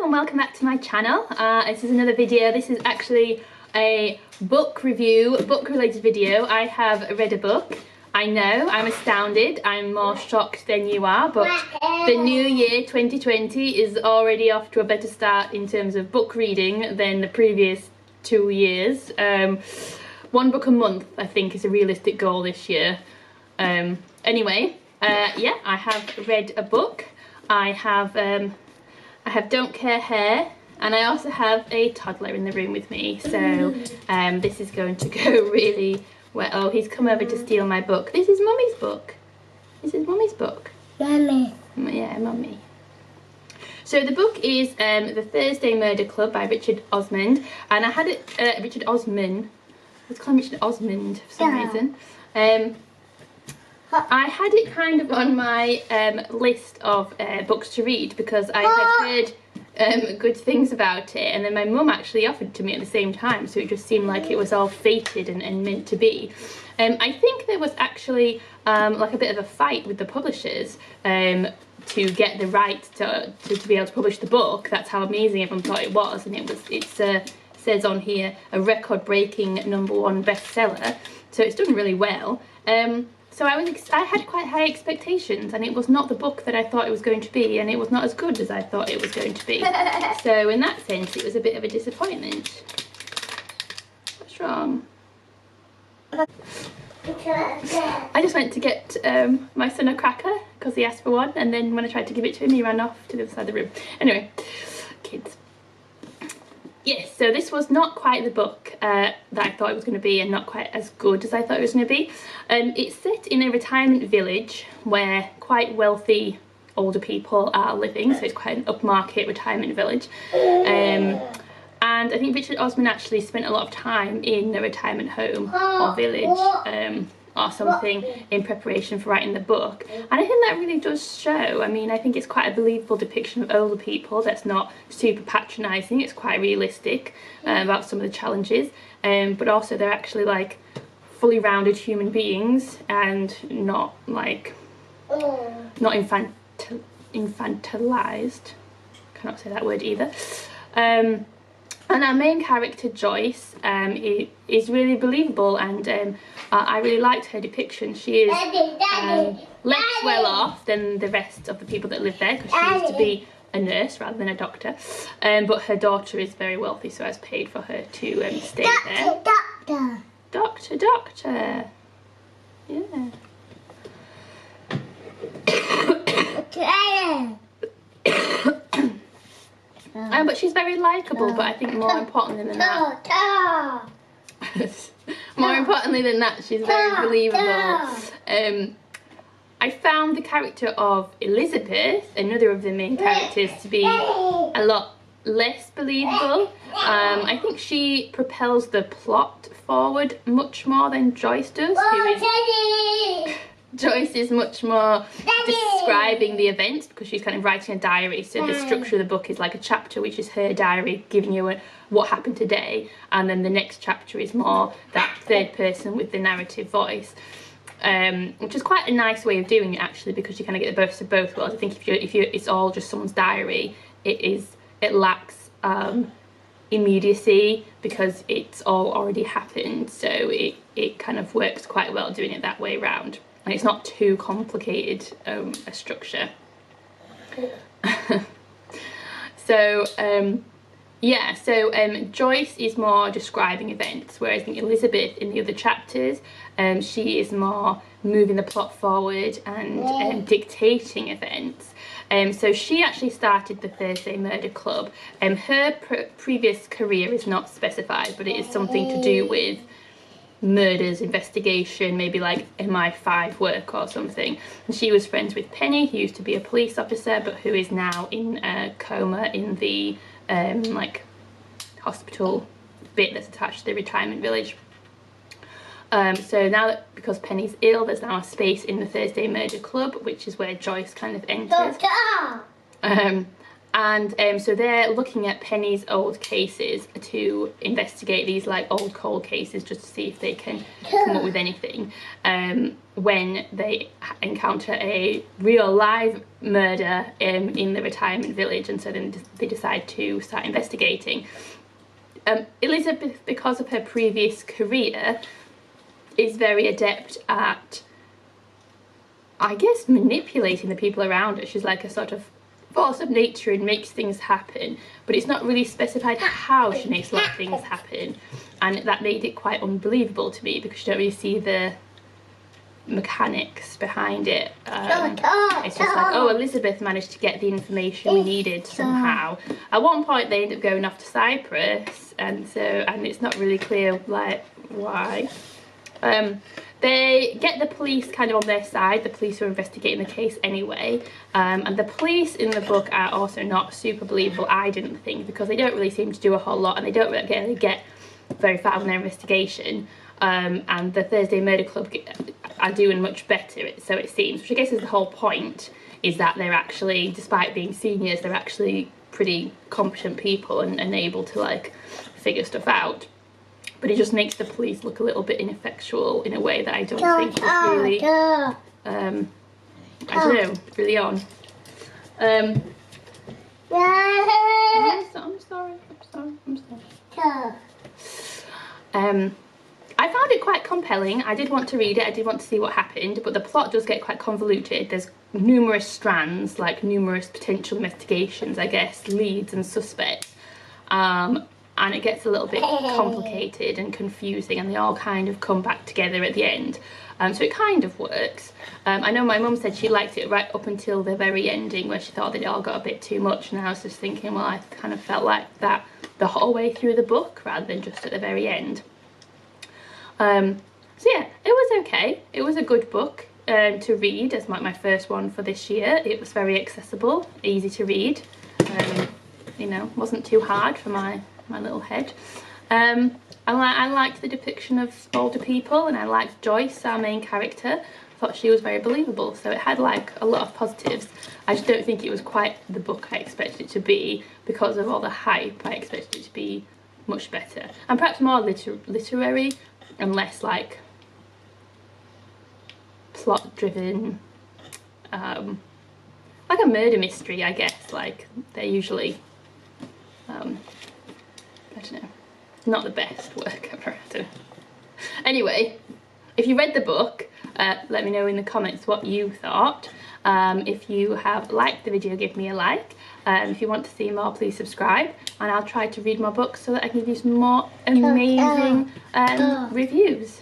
Hello and welcome back to my channel. This is another video. This is actually a book review, book related video. I have read a book. I know, I'm astounded. I'm more shocked than you are, but the new year 2020 is already off to a better start in terms of book reading than the previous 2 years. One book a month I think is a realistic goal this year. Anyway, yeah, I have read a book. I have Don't Care Hair, and I also have a toddler in the room with me, so this is going to go really well. Oh, he's come over to steal my book. This is Mummy's book. This is Mummy's book. Mummy. Yeah, Mummy. So the book is The Thursday Murder Club by Richard Osman, and I had it, Richard Osman. Let's call him Richard Osmond for some reason. I had it kind of on my list of books to read because I had heard good things about it, and then my mum actually offered it to me at the same time, so it just seemed like it was all fated and meant to be. I think there was actually like a bit of a fight with the publishers to get the right to be able to publish the book. That's how amazing everyone thought it was, and it says on here a record-breaking #1 bestseller, so it's done really well. So I had quite high expectations, and it was not the book that I thought it was going to be, and it was not as good as I thought it was going to be. So in that sense, it was a bit of a disappointment. What's wrong? I just went to get my son a cracker because he asked for one, and then when I tried to give it to him, he ran off to the other side of the room. Anyway, kids. Yes, so this was not quite the book that I thought it was going to be, and not quite as good as I thought it was going to be. It's set in a retirement village where quite wealthy older people are living, so it's quite an upmarket retirement village. And I think Richard Osman actually spent a lot of time in a retirement home or village or something in preparation for writing the book, and I think that really does show. I mean, I think it's quite a believable depiction of older people that's not super patronising. It's quite realistic about some of the challenges, but also they're actually like fully rounded human beings and not like not infantilized. Cannot say that word either. And our main character, Joyce, is really believable, and I really liked her depiction. She is less well off than the rest of the people that live there, because she used to be a nurse rather than a doctor. But her daughter is very wealthy, so I was paid for her to stay there. Doctor. Yeah. But she's very likeable, but I think more importantly than that, more importantly than that, she's very believable. I found the character of Elizabeth, another of the main characters, to be a lot less believable. I think she propels the plot forward much more than Joyce does, Joyce is much more describing the events because she's kind of writing a diary, so the structure of the book is like a chapter which is her diary giving you what happened today, and then the next chapter is more that third person with the narrative voice, which is quite a nice way of doing it actually, because you kind of get the best of both worlds. I think if it's all just someone's diary, it lacks immediacy because it's all already happened, so it kind of works quite well doing it that way around. And it's not too complicated a structure. So yeah, so Joyce is more describing events, whereas I think Elizabeth in the other chapters, she is more moving the plot forward and dictating events. So she actually started the Thursday Murder Club. Her previous career is not specified, but it is something to do with murders, investigation, maybe like MI5 work or something. And she was friends with Penny, who used to be a police officer but who is now in a coma in the like hospital bit that's attached to the retirement village. So now that, because Penny's ill, there's now a space in the Thursday Murder Club, which is where Joyce kind of enters. And so they're looking at Penny's old cases to investigate these like old cold cases, just to see if they can come up with anything, when they encounter a real live murder in the retirement village. And so then they decide to start investigating. Elizabeth, because of her previous career, is very adept at, I guess, manipulating the people around her. She's like a sort of force of nature and makes things happen, but it's not really specified how she makes a lot of things happen, and that made it quite unbelievable to me because you don't really see the mechanics behind it. It's just like, oh, Elizabeth managed to get the information we needed somehow. At one point they end up going off to Cyprus, and it's not really clear like why. They get the police kind of on their side, the police who are investigating the case anyway, and the police in the book are also not super believable, I didn't think, because they don't really seem to do a whole lot and they don't really get very far in their investigation, and the Thursday Murder Club are doing much better, so it seems, which I guess is the whole point, is that they're actually, despite being seniors, they're actually pretty competent people and able to like figure stuff out. But it just makes the police look a little bit ineffectual in a way that I don't think is really, I don't know, really on. I'm sorry. I found it quite compelling. I did want to read it, I did want to see what happened, but the plot does get quite convoluted. There's numerous strands, like numerous potential investigations, I guess, leads and suspects. And it gets a little bit complicated and confusing, and they all kind of come back together at the end. So it kind of works. I know my mum said she liked it right up until the very ending, where she thought that it all got a bit too much, and I was just thinking, well, I kind of felt like that the whole way through the book rather than just at the very end. So yeah, it was okay. It was a good book to read as my first one for this year. It was very accessible, easy to read. You know, wasn't too hard for my little head. I liked the depiction of older people, and I liked Joyce, our main character. I thought she was very believable, so it had like a lot of positives. I just don't think it was quite the book I expected it to be. Because of all the hype, I expected it to be much better, and perhaps more literary and less like plot driven, like a murder mystery, I guess. Like they're usually I don't know, not the best work ever, I don't know. Anyway, if you read the book, let me know in the comments what you thought. If you have liked the video, give me a like. If you want to see more, please subscribe, and I'll try to read more books so that I can give you some more amazing reviews.